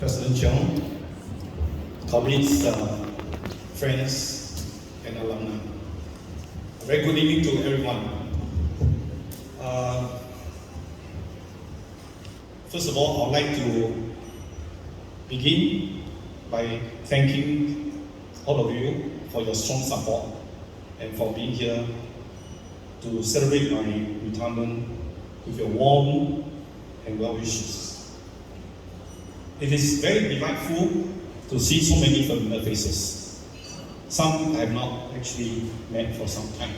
President Cheong, colleagues, friends, and alumni. A very good evening to everyone. First of all, I'd like to begin by thanking all of you for your strong support and for being here to celebrate my retirement with your warm and well wishes. It is very delightful to see so many familiar faces. Some I have not actually met for some time.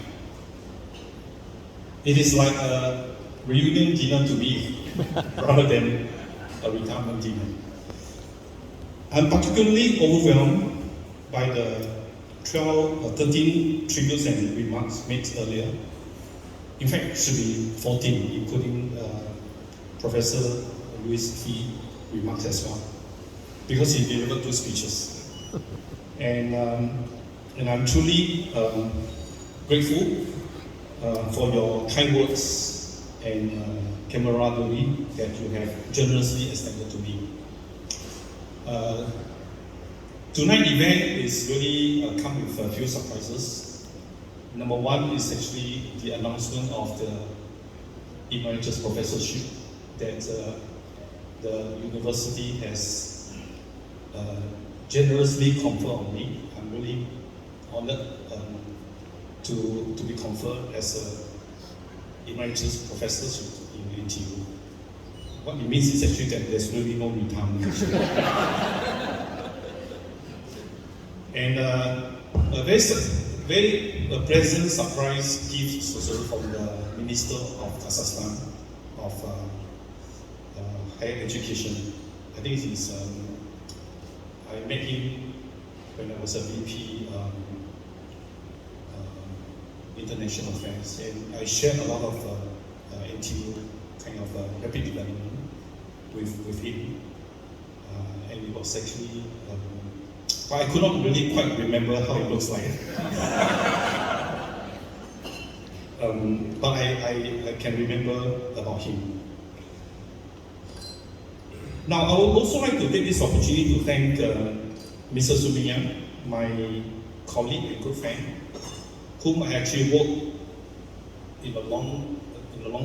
It is like a reunion dinner to me rather than a retirement dinner. I'm particularly overwhelmed by the 13 tributes and remarks made earlier. In fact, it should be 14, including Professor Louis Fee remarks as well, because he delivered 2 speeches. And I'm truly grateful for your kind words and camaraderie that you have generously extended to me. Tonight's event is really come with a few surprises. Number one is actually the announcement of the emeritus professorship that the university has generously conferred on me. I'm really honored to be conferred as an emeritus professorship in NTU. What it means is actually that there's really no retirement. And a very pleasant surprise gift also from the Minister of Kazakhstan of Higher Education. I think he's, I met him when I was a VP International Affairs, and I shared a lot of NTU kind of rapid development with him, and it was actually, but I could not really quite remember how it looks like. But I can remember about him. Now, I would also like to take this opportunity to thank Mr. Sumiyan, my colleague and good friend, whom I actually worked in a long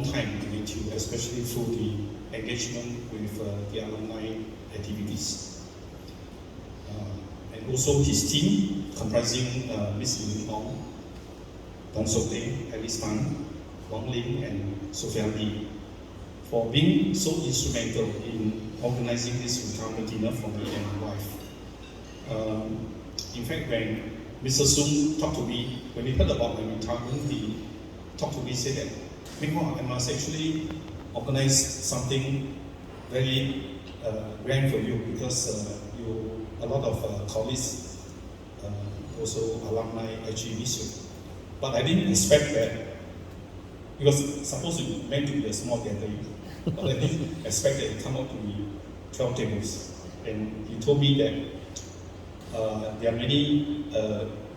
time in NTU, especially through the engagement with the alumni activities. And also his team, comprising Ms. Yin Hong, Dong Sok Teng, Alice Tan, Wang Ling, and Sophia Lee, for being so instrumental in organizing this retirement dinner for me and my wife. In fact, when Mr. Sung talked to me, when he heard about my retirement, he talked to me, said that, Ming-Hua, I must actually organize something very grand for you, because a lot of colleagues, also alumni, actually miss you. But I didn't expect that. It was supposed to be meant to be a small gathering, but I didn't expect that it come out to be 12 tables. And he told me that there are many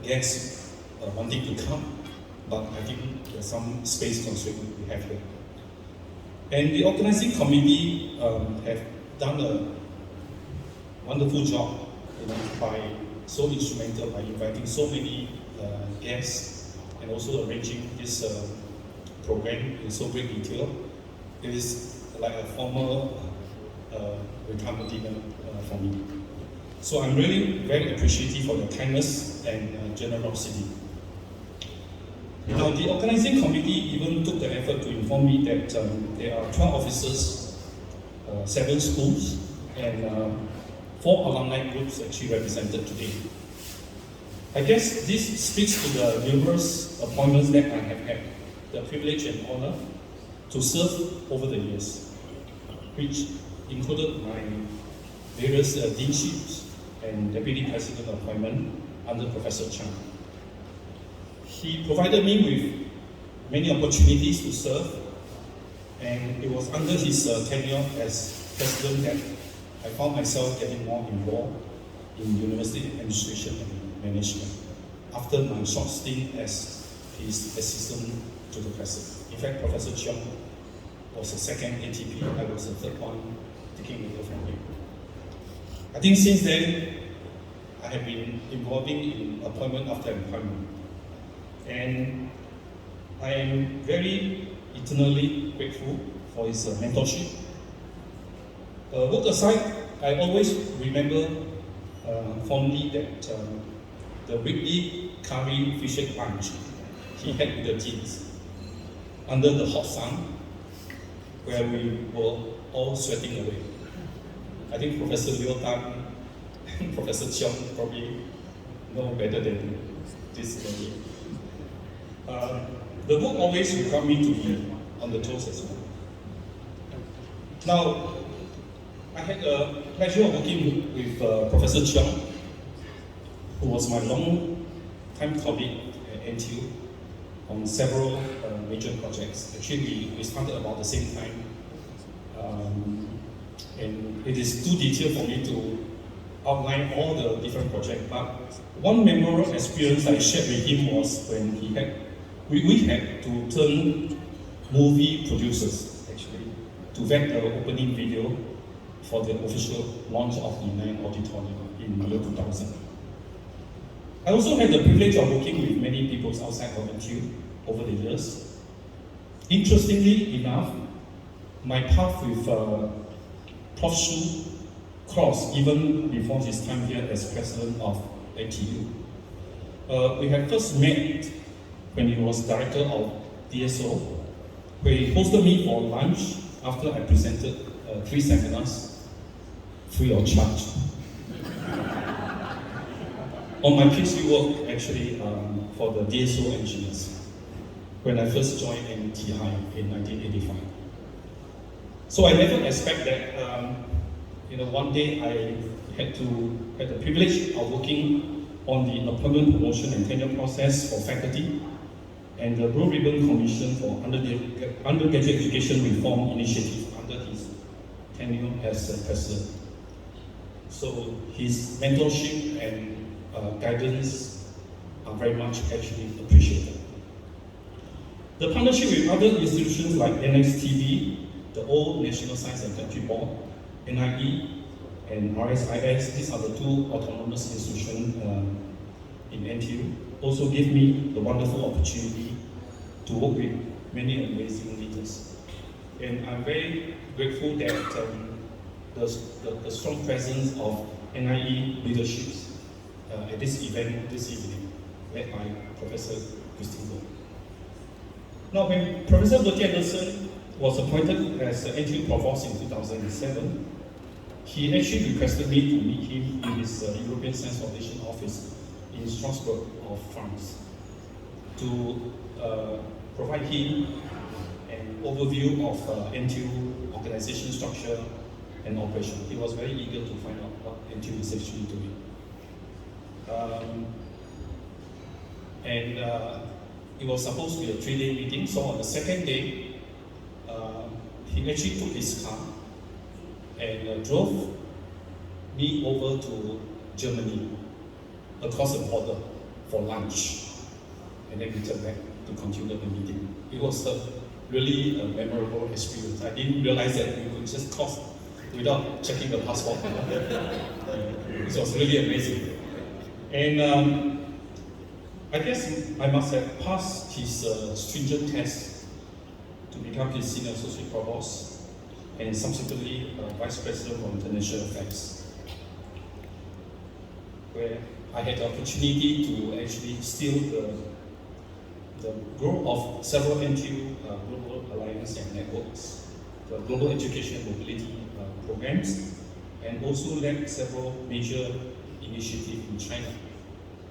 guests wanting to come, but I think there's some space constraint we have here. And the organizing committee have done a wonderful job, by so instrumental by inviting so many guests and also arranging this program in so great detail. It is like a formal retirement dinner for me. So I'm really very appreciative for your kindness and generosity. Now, the organizing committee even took the effort to inform me that there are 12 officers, 7 schools, and 4 alumni groups actually represented today. I guess this speaks to the numerous appointments that I have had the privilege and honor to serve over the years, which included my various deanships and deputy president appointment under Professor Chang. He provided me with many opportunities to serve, and it was under his tenure as president that I found myself getting more involved in university administration and management after my short stint as his assistant to the president. In fact, Professor Cheong was the second ATP, I was the third one taking over from him. I think since then, I have been involving in appointment after appointment. And I am very eternally grateful for his mentorship. Work aside, I always remember fondly that the weekly curry fish egg lunch he had with the teams under the hot sun, where we were all sweating away. I think Professor Liu Tan and Professor Cheong probably know better than this than me. The book always required me to be on the toes as well. Now, I had the pleasure of working with Professor Cheong, who was my long-time colleague at NTU on several major projects. Actually, we started about the same time. And it is too detailed for me to outline all the different projects. But one memorable experience I shared with him was when we had to turn movie producers, actually, to vet the opening video for the official launch of the Nine Auditorium in the year 2000. I also had the privilege of working with many people outside of NTU over the years. Interestingly enough, my path with Prof Shu crossed even before his time here as president of NTU. We had first met when he was director of DSO, where he hosted me for lunch after I presented 3 seminars free of charge. On my PhD work, actually, for the DSO engineers, when I first joined NTI in 1985. So I never expect that, one day I had the privilege of working on the appointment, promotion, and tenure process for faculty and the Blue Ribbon Commission for Undergraduate Education Reform Initiative under his tenure as president. So his mentorship and guidance are very much actually appreciated. The partnership with other institutions like NXTB, the Old National Science and Technology Board, NIE, and RSIS, these are the 2 autonomous institutions in NTU, also give me the wonderful opportunity to work with many amazing leaders. And I'm very grateful that the strong presence of NIE leaderships at this event this evening, led by Professor Christine Goh. Now, when Professor Bertie Anderson was appointed as the NTU Provost in 2007, he actually requested me to meet him in his European Science Foundation office in Strasbourg of France to provide him an overview of NTU organization structure and operation. He was very eager to find out what NTU is actually doing. It was supposed to be a 3-day meeting, so on the second day, he actually took his car and drove me over to Germany, across the border for lunch, and then returned back to continue the meeting. It was really a memorable experience. I didn't realize that we could just cross without checking the passport. It was really amazing. And I guess I must have passed his stringent test to become his senior associate provost and subsequently vice president for international affairs, where I had the opportunity to actually steer the growth of several NTU global alliance and networks, the global education and mobility programs, and also led several major initiatives in China.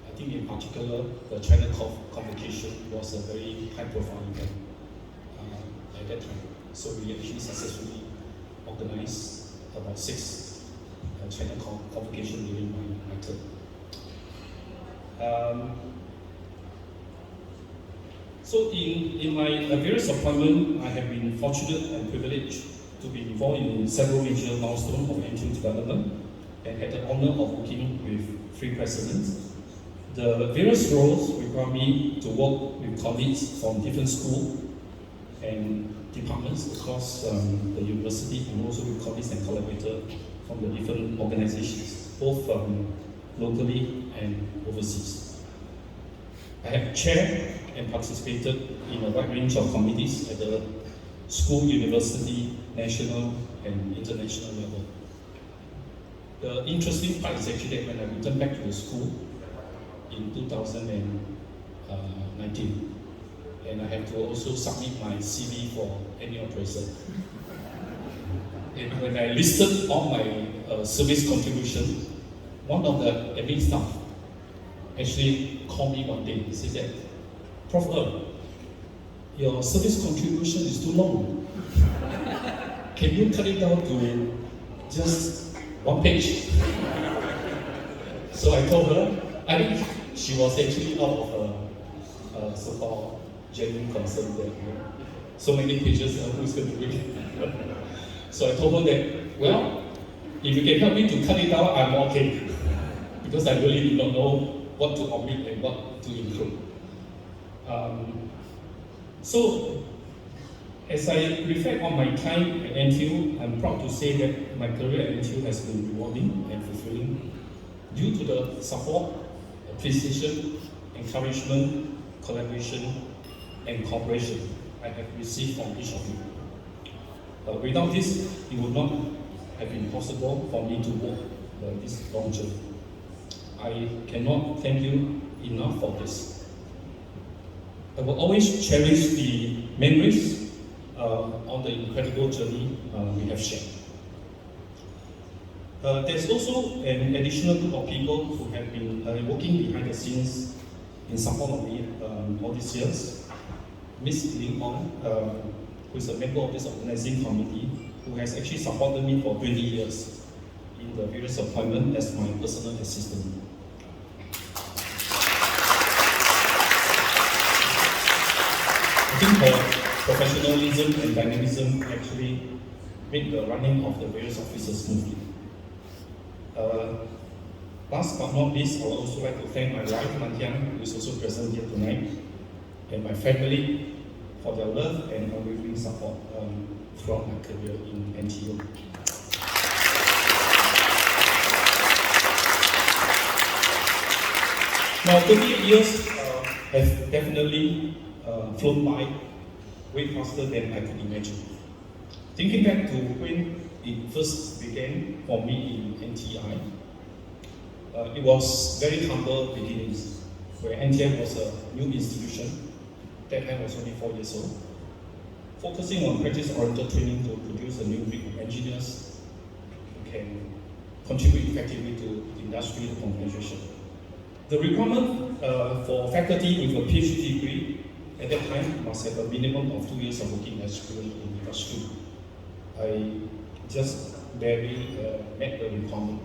I think in particular, the China Convocation was a very high-profile event at that time. So we actually successfully organized about 6 China Convocation during my term. So in my various appointments, I have been fortunate and privileged to be involved in several major milestones of NTU development and had the honor of working with 3 presidents. The various roles require me to work with colleagues from different schools and departments across the university, and also with colleagues and collaborators from the different organizations, both locally and overseas. I have chaired and participated in a wide range of committees at the school, university, national, and international level. The interesting part is actually that when I returned back to the school in 2019, and I had to also submit my CV for annual appraisal. And when I listed all my service contribution, one of the admin staff actually called me one day. He said that, Prof Er, your service contribution is too long. Can you cut it down to just one page? So I told her, I think she was actually out of her so-called genuine concern that so many pages, who's going to read it? So I told her that, well, if you can help me to cut it down, I'm okay. Because I really do not know what to omit and what to include. So, as I reflect on my time at NTU, I'm proud to say that my career at NTU has been rewarding and fulfilling due to the support, appreciation, encouragement, collaboration, and cooperation I have received from each of you. Without this, it would not have been possible for me to walk this long journey. I cannot thank you enough for this. I will always cherish the memories on the incredible journey we have shared. There's also an additional group of people who have been working behind the scenes in support of me all these years. Ms. Ling Ong, who is a member of this organizing committee, who has actually supported me for 20 years in the various appointments as my personal assistant. I think her professionalism and dynamism actually make the running of the various offices smoothly. Last but not least, I would also like to thank my wife, Mantian, who is also present here tonight, and my family for their love and unwavering support throughout my career in NTU. Now, 38 years have definitely flown by way faster than I could imagine. Thinking back to when it first began for me in NTI, it was very humble beginnings, where NTI was a new institution. That time I was only 4 years old, focusing on practice-oriented training to produce a new breed of engineers who can contribute effectively to industry compensation. The requirement for faculty with a PhD degree at that time must have a minimum of 2 years of working experience in industry. I just barely met the requirement.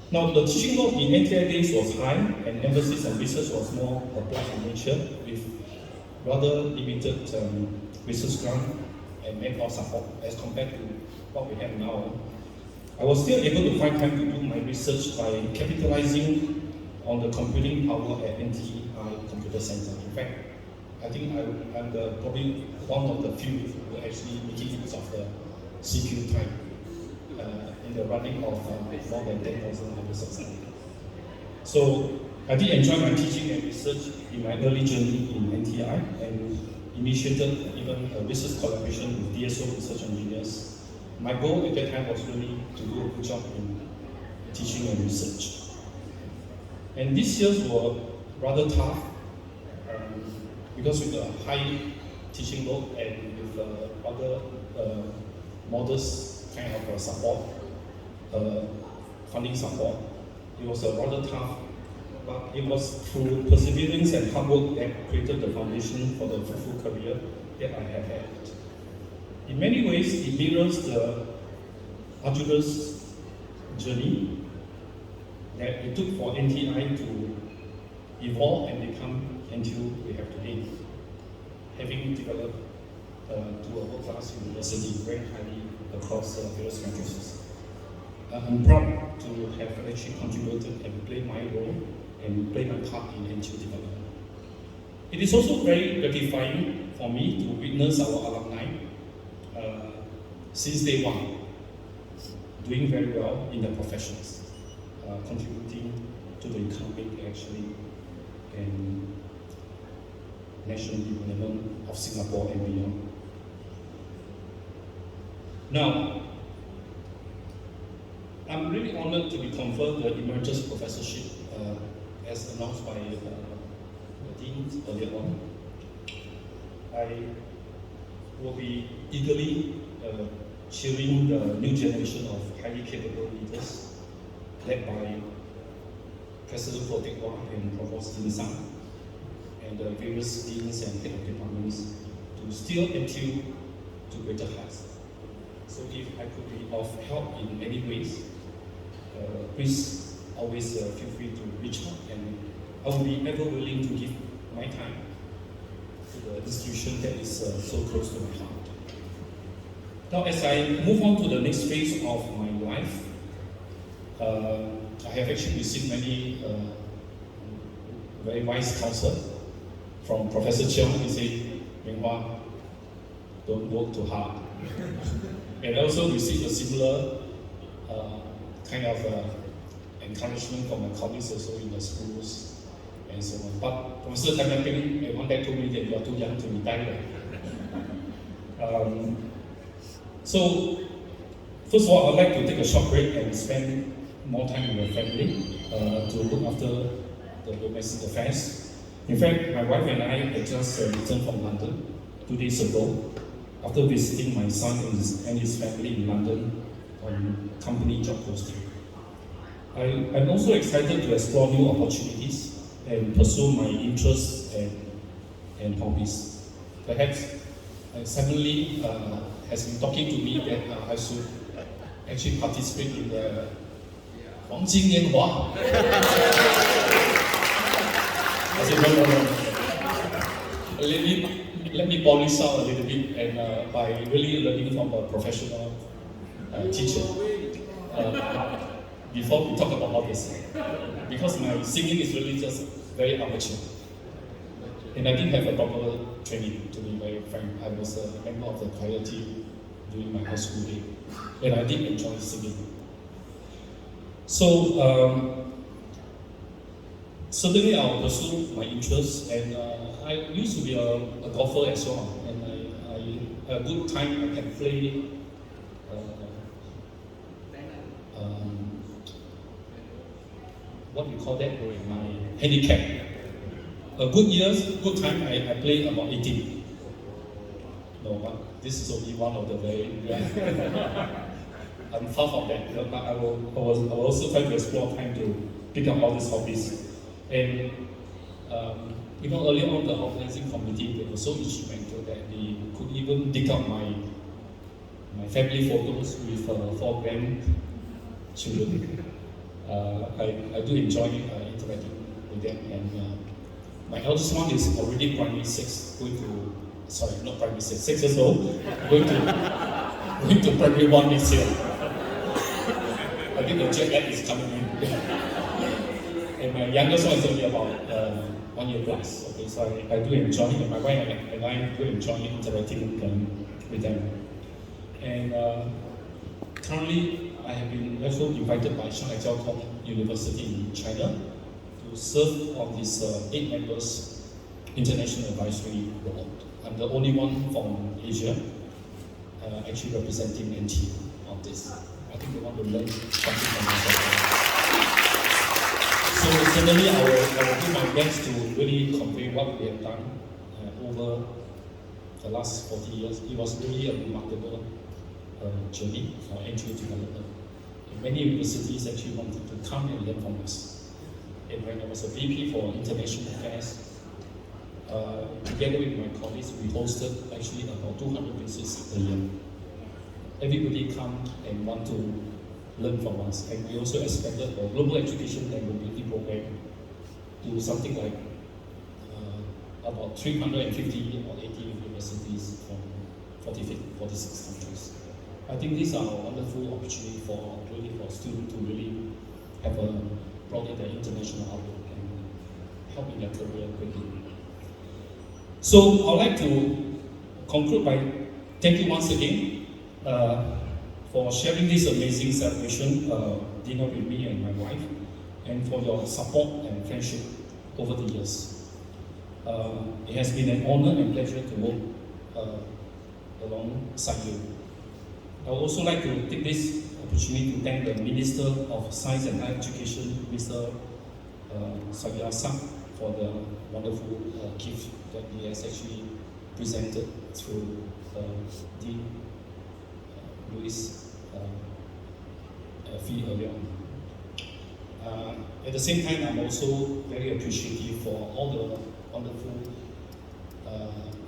Now, the teaching load in NTI days was high, and emphasis on research was more applied in nature, with rather limited research grant and manpower support as compared to what we have now. I was still able to find time to do my research by capitalizing on the computing power at NTI Computer Center. In fact, I think I'm probably one of the few who actually making use of the CPU time in the running of more than 10,000 hours of study. So I did enjoy my teaching and research in my early journey in NTI, and initiated even a research collaboration with DSO research engineers. My goal at that time was really to do a good job in teaching and research. And these years were rather tough because with a high teaching load and with other modest kind of support, funding support, it was rather tough. But it was through perseverance and hard work that created the foundation for the fruitful career that I have had. In many ways, it mirrors the arduous journey that it took for NTI to evolve and become NTU we have today, having developed to a world-class university very highly across various countries. I'm proud to have actually contributed and played my role and play my part in NTU development. It is also very gratifying for me to witness our alumni since day one doing very well in their professions, contributing to the economic actually and national development of Singapore and beyond. Now, I'm really honored to be conferred the Emeritus Professorship as announced by the Dean earlier on. I will be eagerly cheering the new generation of highly capable leaders led by President Prof Er and Prof Dean and the various deans and head of departments to steer MTU to greater heights. So if I could be of help in any ways, please always feel free to reach out, and I will be ever willing to give my time to the institution that is so close to my heart. Now, as I move on to the next phase of my life, I have actually received many very wise counsel from Professor Cheong. He said, Ming Hua, don't work too hard. And I also received a similar kind of encouragement from my colleagues also in the schools and so on. But Professor Tan Ping at one day told me that you are too young to retire. So, first of all, I'd like to take a short break and spend more time with my family to look after the domestic affairs. In fact, my wife and I had just returned from London 2 days ago after visiting my son and his family in London on company job posting. I'm also excited to explore new opportunities and pursue my interests and hobbies. Perhaps suddenly has been talking to me that I should actually participate in the 黄金年华. I said, no. Let me polish out a little bit, and by really learning from a professional teacher before we talk about all this. Because my singing is really just very amateur. And I didn't have a proper training, to be very frank. I was a member of the choir team during my high school day, and I did enjoy singing. So, certainly I'll pursue my interests, and I used to be a golfer as well, and I a good time I can play what do you call that? My handicap. A good years, good time, I play about 18. No, but this is only one of the very, I'm far from that, but I will also try to explore time to pick up all these hobbies. And earlier on the organizing committee, they were so instrumental that they could even dig up my family photos with 4 grandchildren. I do enjoy interacting with them, and my eldest one is already primary 6, not primary 6, 6 years old, going to primary 1 next year. I think the jet lag is coming in. And my youngest one is only about 1 year plus. Okay, so I do enjoy it, and my wife and I do enjoy interacting with them. And currently, I have been also invited by Shanghai Jiao Tong University in China to serve on this 8 members international advisory board. I'm the only one from Asia actually representing NT on this. I think they want to learn something from myself. So certainly I will do my best to really convey what we have done over the last 40 years. It was really a remarkable journey for NTU development. And many universities actually wanted to come and learn from us. And when I was a VP for International Affairs, together with my colleagues, we hosted actually about 200 visits a year. Everybody come and want to learn from us, and we also expanded the global education and mobility program to something like about 350 or 80 universities from 46 countries. I think these are a wonderful opportunity for students to really have a broader their international outlook and help in their career quickly. So I'd like to conclude by thank you once again for sharing this amazing celebration dinner with me and my wife, and for your support and friendship over the years. It has been an honor and pleasure to work alongside you. I would also like to take this opportunity to thank the Minister of Science and Higher Education, Mr. Sagyasa, for the wonderful gift that he has actually presented through Dean Louis fee earlier on. At the same time, I'm also very appreciative for all the wonderful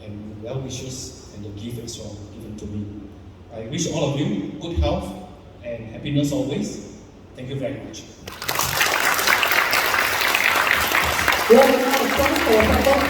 and well wishes and the gift as well given to me. I wish all of you good health and happiness always. Thank you very much. 我们要双手合作。